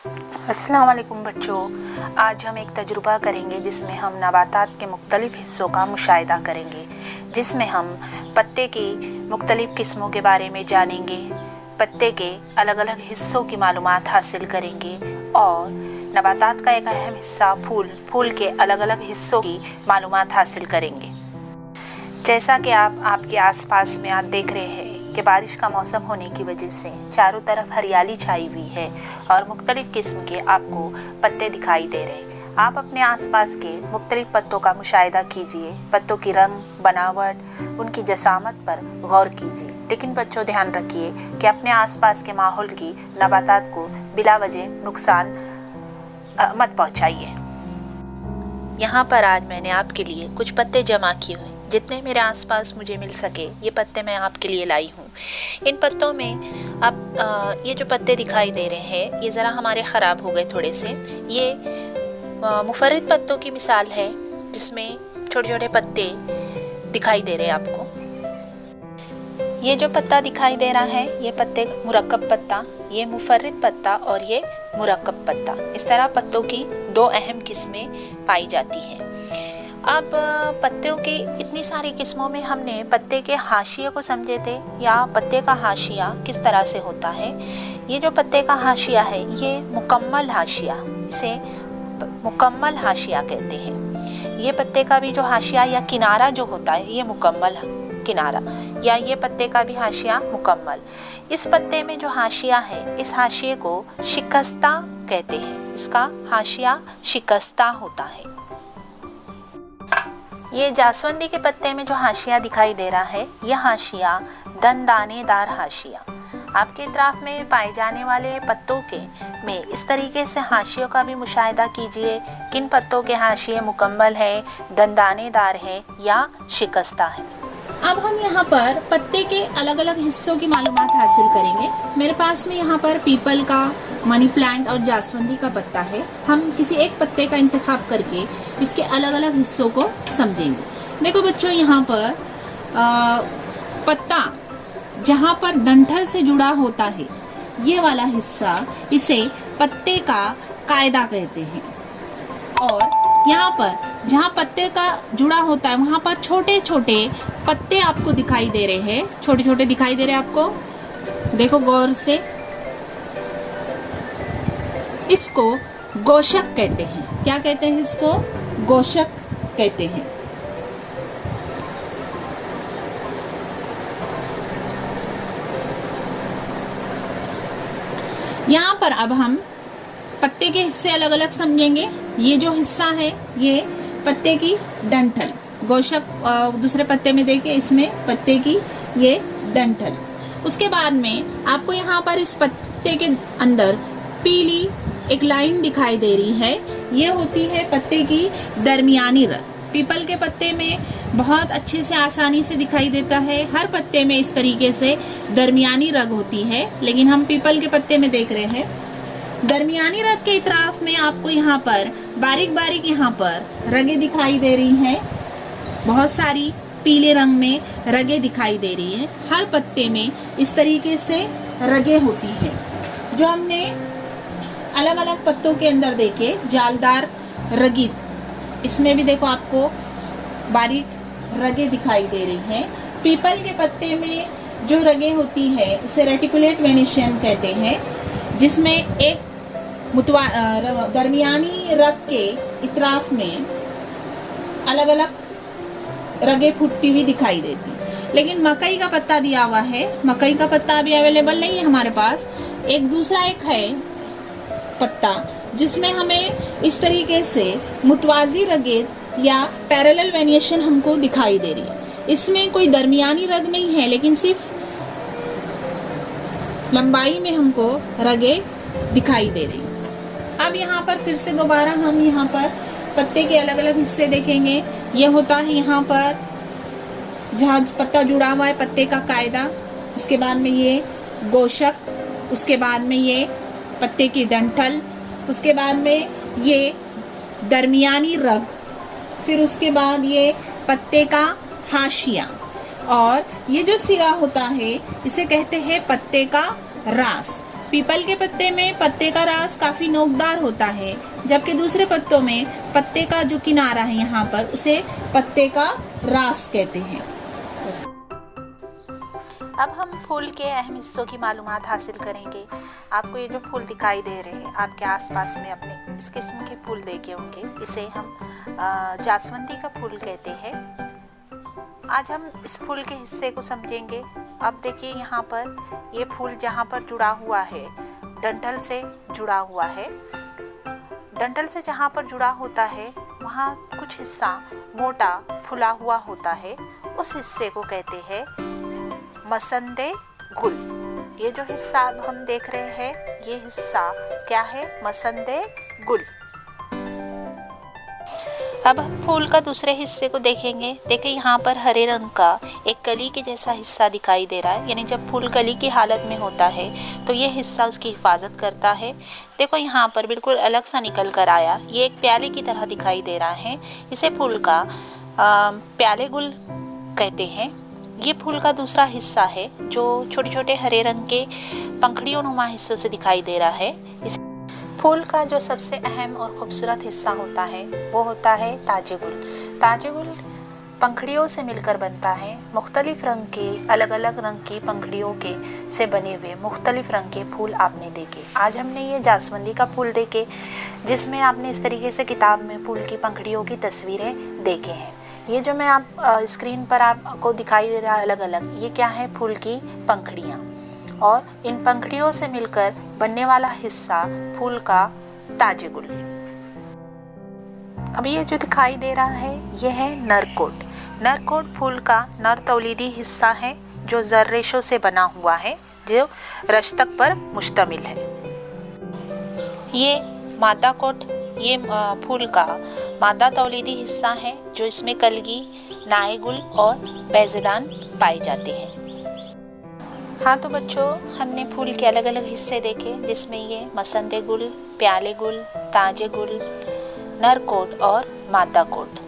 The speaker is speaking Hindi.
अस्सलाम वालेकुम बच्चों, आज हम एक तजुर्बा करेंगे जिसमें हम नबातात के मुख्तलिफ़ हिस्सों का मुशाहिदा करेंगे, जिसमें हम पत्ते की मुख्तलिफ़ किस्मों के बारे में जानेंगे, पत्ते के अलग अलग हिस्सों की मालूमात हासिल करेंगे और नबातात का एक अहम हिस्सा फूल के अलग अलग हिस्सों की मालूमात हासिल करेंगे। जैसा कि आप आपके आसपास में आज देख रहे हैं कि बारिश का मौसम होने की वजह से चारों तरफ हरियाली छाई हुई है और मुख्तलिफ़ किस्म के आपको पत्ते दिखाई दे रहे हैं। आप अपने आसपास के मुख्तलिफ़ पत्तों का मुशाहिदा कीजिए, पत्तों की रंग, बनावट, उनकी जसामत पर गौर कीजिए। लेकिन बच्चों ध्यान रखिए कि अपने आसपास के माहौल की नबातात को बिला वजह नुकसान मत पहुँचाइए। यहाँ पर आज मैंने आपके लिए कुछ पत्ते जमा किए हुए, जितने मेरे आसपास मुझे मिल सके ये पत्ते मैं आपके लिए लाई हूँ। इन पत्तों में अब ये जो पत्ते दिखाई दे रहे हैं ये ज़रा हमारे ख़राब हो गए थोड़े से। ये मुफर्रिद पत्तों की मिसाल है जिसमें छोटे छोटे पत्ते दिखाई दे रहे हैं आपको। ये जो पत्ता दिखाई दे रहा है ये पत्ते मुरक्कब पत्ता, ये मुफर्रिद पत्ता और ये मुरक्कब पत्ता। इस तरह पत्तों की दो अहम किस्में पाई जाती हैं। अब पत्तों की इतनी सारी किस्मों में हमने पत्ते के हाशिए को समझे थे, या पत्ते का हाशिया किस तरह से होता है। ये जो पत्ते का हाशिया है ये मुकम्मल हाशिया, इसे मुकम्मल हाशिया कहते हैं। ये पत्ते का भी जो हाशिया या किनारा जो होता है ये मुकम्मल किनारा, या ये पत्ते का भी हाशिया मुकम्मल। इस पत्ते में जो हाशिया है इस हाशिए को शिकस्ता कहते हैं, इसका हाशिया शिकस्ता होता है। ये जासवंदी के पत्ते में जो हाशिया दिखाई दे रहा है यह हाशिया दंदानेदार हाशिया। आपके इतराफ में पाए जाने वाले पत्तों के में इस तरीके से हाशियों का भी मुशाहिदा कीजिए। किन पत्तों के हाशिए मुकम्मल है, दंदानेदार है या शिकस्ता है। अब हम यहाँ पर पत्ते के अलग अलग हिस्सों की मालूमात हासिल करेंगे। मेरे पास में यहाँ पर पीपल का, मनी प्लांट और जासवंदी का पत्ता है। हम किसी एक पत्ते का इंतखाब करके इसके अलग अलग हिस्सों को समझेंगे। देखो बच्चों, यहाँ पर पत्ता जहाँ पर डंठल से जुड़ा होता है ये वाला हिस्सा, इसे पत्ते का कायदा कहते हैं। और यहाँ पर जहाँ पत्ते का जुड़ा होता है वहां पर छोटे छोटे पत्ते आपको दिखाई दे रहे हैं, छोटे छोटे दिखाई दे रहे हैं आपको, देखो गौर से। इसको गोशक कहते हैं। क्या कहते हैं इसको? गोशक कहते हैं। यहाँ पर अब हम पत्ते के हिस्से अलग अलग समझेंगे। ये जो हिस्सा है ये पत्ते की डंठल, गोशक दूसरे पत्ते में देखिए, इसमें पत्ते की ये डंठल। उसके बाद में आपको यहाँ पर इस पत्ते के अंदर पीली एक लाइन दिखाई दे रही है, ये होती है पत्ते की दरमियानी रग। पीपल के पत्ते में बहुत अच्छे से आसानी से दिखाई देता है, हर पत्ते में इस तरीके से दरमियानी रग होती है, लेकिन हम पीपल के पत्ते में देख रहे हैं। दरमियानी रग के इतराफ में आपको यहाँ पर बारीक बारीक यहाँ पर रगें दिखाई दे रही हैं, बहुत सारी पीले रंग में रगें दिखाई दे रही हैं। हर पत्ते में इस तरीके से रगें होती हैं, जो हमने अलग अलग पत्तों के अंदर देखे। जालदार रगीत, इसमें भी देखो आपको बारीक रगें दिखाई दे रही हैं। पीपल के पत्ते में जो रगें होती है उसे रेटिकुलेट वेनिशियन कहते हैं, जिसमें एक दरमियानी रग के इतराफ में अलग अलग रगें फूटती हुई दिखाई देती। लेकिन मकई का पत्ता दिया हुआ है, मकई का पत्ता अभी अवेलेबल नहीं है हमारे पास। एक दूसरा एक है पत्ता जिसमें हमें इस तरीके से मुतवाजी रगें या पैरेलल वेनिएशन हमको दिखाई दे रही है। इसमें कोई दरमियानी रग नहीं है, लेकिन सिर्फ लंबाई में हमको रगें दिखाई दे रही। अब यहाँ पर फिर से दोबारा हम यहाँ पर पत्ते के अलग अलग हिस्से देखेंगे। ये होता है यहाँ पर जहाँ पत्ता जुड़ा हुआ है पत्ते का कायदा, उसके बाद में ये गोशक, उसके बाद में ये पत्ते की डंठल, उसके बाद में ये दरमियानी रग, फिर उसके बाद ये पत्ते का हाशिया, और ये जो सिरा होता है इसे कहते हैं पत्ते का रास। पीपल के पत्ते में पत्ते का रास काफी नोकदार होता है, जबकि दूसरे पत्तों में पत्ते का जो किनारा है यहाँ पर उसे पत्ते का रास कहते हैं। अब हम फूल के अहम हिस्सों की मालूमात हासिल करेंगे। आपको ये जो फूल दिखाई दे रहे हैं आपके आसपास में अपने इस किस्म के फूल देखे होंगे, इसे हम जास्वंदी का फूल कहते हैं। आज हम इस फूल के हिस्से को समझेंगे। अब देखिए यहाँ पर ये फूल जहाँ पर जुड़ा हुआ है डंठल से जुड़ा हुआ है। डंठल से जहाँ पर जुड़ा होता है वहाँ कुछ हिस्सा मोटा फुला हुआ होता है, उस हिस्से को कहते हैं मसंदे गुल। ये जो हिस्सा अब हम देख रहे हैं ये हिस्सा क्या है? मसंदे गुल। अब हम फूल का दूसरे हिस्से को देखेंगे। देखिए यहाँ पर हरे रंग का एक कली के जैसा हिस्सा दिखाई दे रहा है, यानी जब फूल कली की हालत में होता है तो ये हिस्सा उसकी हिफाजत करता है। देखो यहाँ पर बिल्कुल अलग सा निकल कर आया, ये एक प्याले की तरह दिखाई दे रहा है। इसे फूल का प्याले गुल कहते हैं। ये फूल का दूसरा हिस्सा है जो छोटे छोटे हरे रंग के पंखड़ियों नुमा हिस्सों से दिखाई दे रहा है। इस फूल का जो सबसे अहम और खूबसूरत हिस्सा होता है वो होता है ताजे गुल। ताजे गुल पंखड़ियों से मिलकर बनता है। मुख्तलिफ रंग के अलग अलग रंग की पंखड़ियों के से बने हुए मुख्तलिफ रंग के फूल आपने देखे। आज हमने ये जास्वंदी का फूल देखे जिसमें आपने इस तरीके से किताब में फूल की पंखड़ियों की तस्वीरें देखे हैं। ये जो मैं आप स्क्रीन पर आपको दिखाई दे रहा है अलग अलग, ये क्या है? फूल की पंखड़ियाँ, और इन पंखड़ियों से मिलकर बनने वाला हिस्सा फूल का ताजे गुल। अब ये जो दिखाई दे रहा है ये है नरकोट। नरकोट फूल का नर तौलीदी हिस्सा है जो ज़र रेशों से बना हुआ है, जो रश्तक पर मुश्तमिल है। ये मादा कोट ये फूल का मादा तौलीदी हिस्सा है जो इसमें कलगी, नाए गुल और पैज़ेदान पाए जाते हैं। हाँ तो बच्चों, हमने फूल के अलग अलग हिस्से देखे जिसमें ये मसंदे गुल, प्याले गुल, ताजे गुल, नर कोट और मादा कोट।